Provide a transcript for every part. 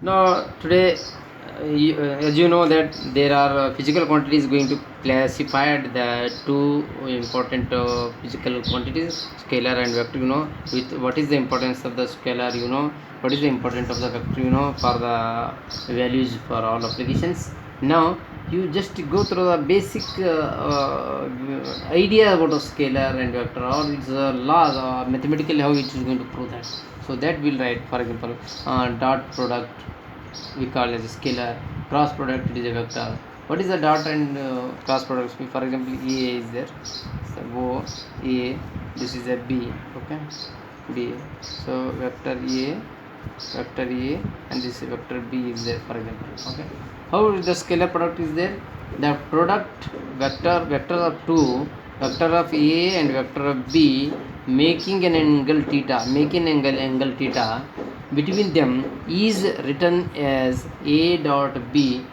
Now today, as you know that there are physical quantities going to classified the two important physical quantities, scalar and vector. With what is the importance of the scalar. What is the importance of the vector. For the values for all applications. Now you just go through the basic idea about a scalar and vector, or its laws, or mathematically how it is going to prove that. So that will write, for example, dot product we call as a scalar, cross product it is a vector. What is the dot and cross product? For example, A is there, so O A, this is a B, okay, B. So vector A, and this vector B is there, for example, okay. How the scalar product is there? The product vector of two, vector of A and vector of B, making an angle theta, angle theta between them is written as A dot B,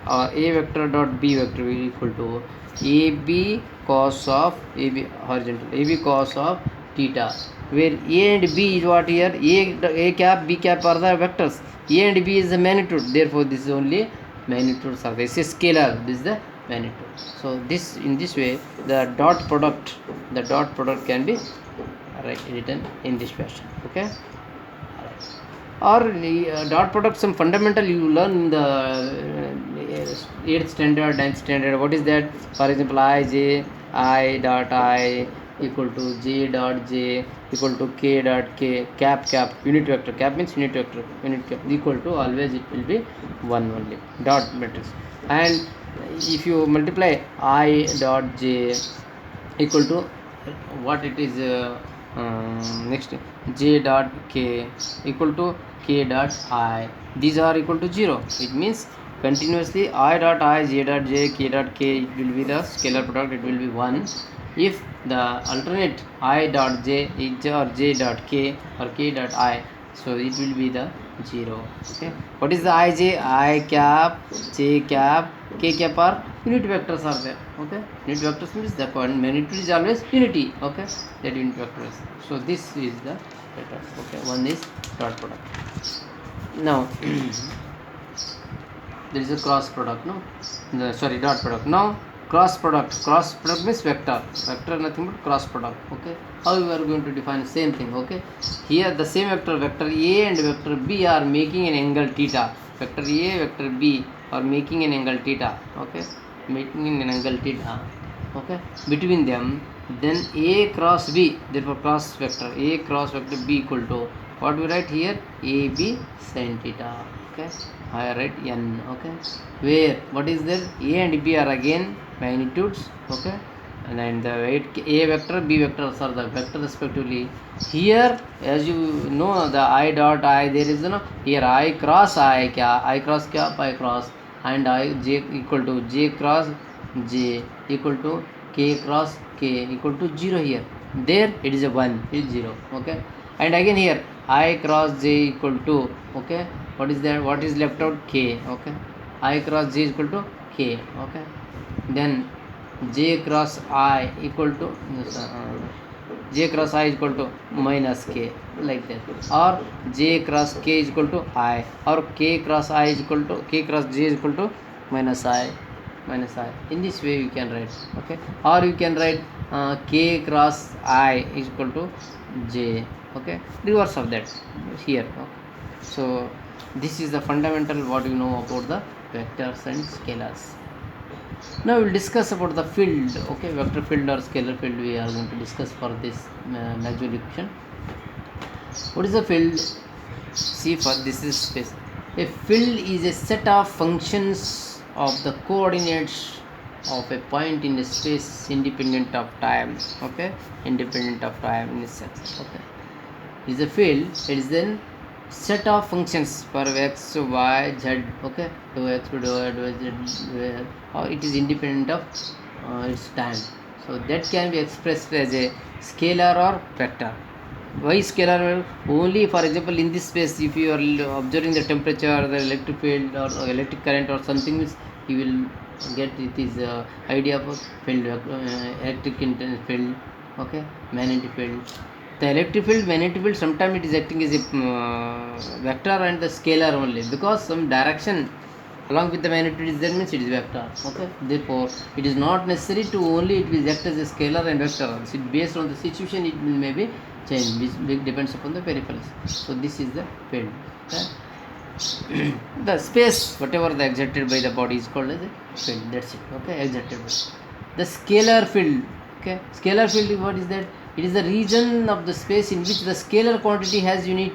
or A vector dot B vector will equal to AB cos of AB horizontal, AB cos of theta, where A and B is what here? A cap, B cap are the vectors. A and B is the magnitude. Therefore, this is only magnitudes are this is scalar. This is the magnitude. So this, in this way, the dot product can be written in this fashion. Okay. Or dot product, some fundamental you learn in the 8th standard, 9th standard. What is that? For example, I dot I equal to j dot j equal to k dot k, cap unit vector, cap means unit vector, equal to, always it will be 1 only, dot matrix. And if you multiply I dot j equal to what it is, next, j dot k equal to k dot I, these are equal to 0. It means continuously I dot I, j dot j, k dot k, it will be the scalar product, it will be 1. If the alternate I dot j or j dot k or k dot I, so it will be the 0. Okay. What is the I cap, j cap, k cap are unit vectors are there. Okay. Unit vectors means the magnitude is always unity. Okay. That unit vectors. So this is the vector. Okay. One is dot product. Now there is a cross product. No, sorry, dot product. Now cross product means vector nothing but cross product. Okay. How we are going to define same thing? Okay. Here the same vector A and vector B are making an angle theta. Vector A, vector B are making an angle theta. Okay. Making an angle theta. Okay. Between them, then A cross B, therefore cross vector A cross vector B equal to what we write here? AB sin theta. Okay. I write n. Okay. Where what is there? A and B are again magnitudes. Okay. And then the A vector, B vectors are the vector respectively. Here, as you know, the I dot I, there is here I cross I cap, I cross cap, I cross, and I j equal to j cross j equal to k cross k equal to 0 here. There it is a 1, it is 0. Okay. And again here I cross j equal to, okay, what is that? What is left out? K. Okay. I cross j equal to k. Okay. Then j cross I equal to j cross I equal to minus k, like that, or j cross k is equal to I, or k cross I is equal to k cross j is equal to minus I. In this way you can write. Okay. Or you can write k cross I is equal to j. Okay. Reverse of that here. Okay. So this is the fundamental what you know about the vectors and scalars. Now we will discuss about the field. Okay, vector field or scalar field we are going to discuss for this Maxwell equation. What is a field? See, for this is space. A field is a set of functions of the coordinates of a point in a space independent of time. Okay, independent of time in a sense. Okay, is a field. It is then set of functions for x, y, z. Okay, to x, to y, to z, or it is independent of its time. So that can be expressed as a scalar or vector. Why scalar? Only, for example, in this space, if you are observing the temperature, the electric field or electric current or something, you will get it is idea of field, electric field, okay, magnetic field. The electric field, magnetic field, sometimes it is acting as a vector and the scalar only, because some direction along with the magnitude is there, means it is vector. Okay, therefore it is not necessary to only it will act as a scalar and vector. So based on the situation it will maybe change, which depends upon the peripherals. So this is the field. Okay? The space whatever the exerted by the body is called as a field. That's it. Okay, exerted by the scalar field. Okay, scalar field, what is that? It is the region of the space in which the scalar quantity has unique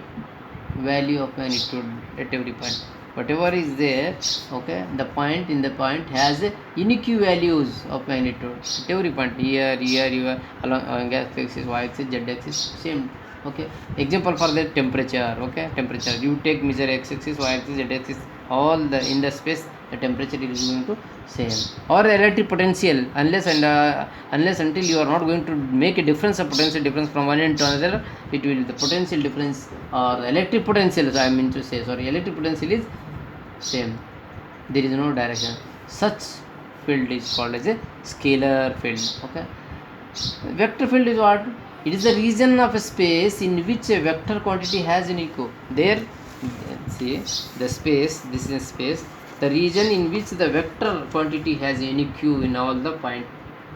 value of magnitude at every point. Whatever is there, okay, the point in the point has a unique values of magnitude at every point. Here, along x-axis, y-axis, z-axis, same. Okay, example for the temperature. Okay, temperature, you take measure x-axis, y-axis, z-axis, all the in the space the temperature is going to same. Or electric potential, unless until you are not going to make a difference of potential difference from one end to another, it will the potential difference or electric potential, I mean to say, sorry, electric potential is same, there is no direction. Such field is called as a scalar field. Okay, vector field is what? It is the region of a space in which a vector quantity has an echo. There, see the space, this is space, the region in which the vector quantity has any q in all the point.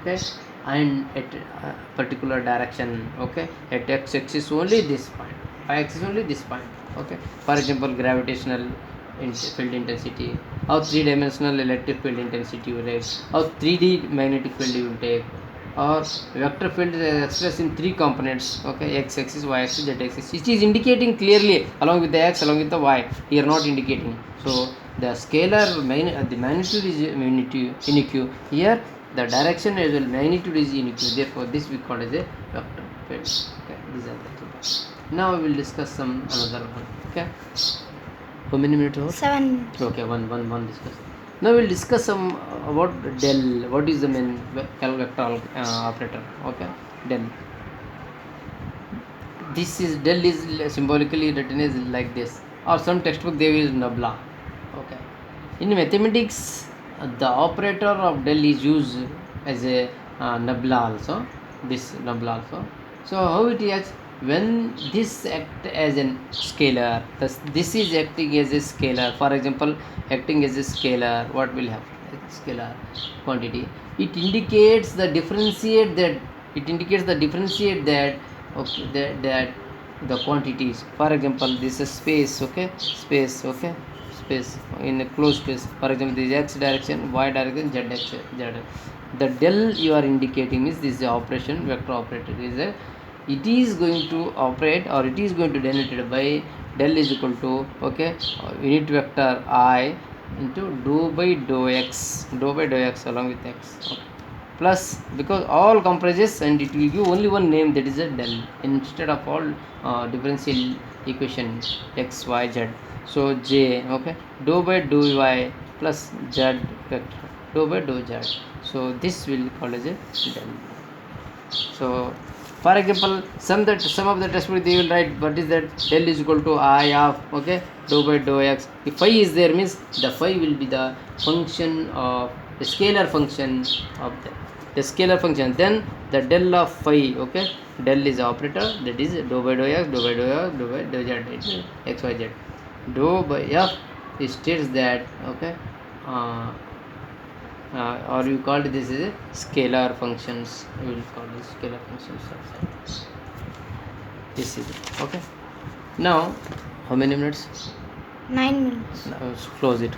Okay, and at a particular direction. Okay, at x-axis only this point, y-axis only this point. Okay, for example, gravitational field intensity, or three-dimensional electric field intensity you take, or 3D magnetic field you will take, or vector field is expressed in three components. Okay, x-axis, y-axis, z-axis. It is indicating clearly along with the x, along with the y. Here not indicating. So the scalar the magnitude is unique. Here the direction as well magnitude is unique. Therefore this we call as a vector field. Okay, these are the two. Now we will discuss some another one. Okay. How many minutes over? 7 minutes. Okay, one discuss. Now we'll discuss some about del. What is the main vector operator? Okay, del. This is del is symbolically written as like this, or some textbook they use nabla. Okay, in mathematics the operator of del is used as a nabla also. This nabla also. So how it acts? When this act as a scalar, this is acting as a scalar. For example, acting as a scalar, what will happen? Scalar quantity. It indicates the differentiate that. Okay, that the quantities. For example, this is space. Okay, space. Okay, space in a closed space. For example, this x direction, y direction, z direction. The del you are indicating is this is the operation vector operator. It is going to operate, or it is going to denoted by del is equal to, okay, unit vector I into dou by dou x along with x. Okay, plus, because all comprises and it will give only one name, that is a del, instead of all differential equation x y z. So j, okay, dou by dou y plus z vector, dou by dou z. So this will call as a del. So for example, some of the textbook they will write what is that del is equal to I of, okay, dou by dou x. If phi is there, means the phi will be the function of the scalar function of the scalar function. Then the del of phi, okay, del is the operator, that is dou by dou x, dou by dou x, dou by dou z, x y z. Dou by f states that, okay, or you call this is a scalar functions. You will call this scalar functions. This is it. Okay. Now, how many minutes? 9 minutes. Now, close it.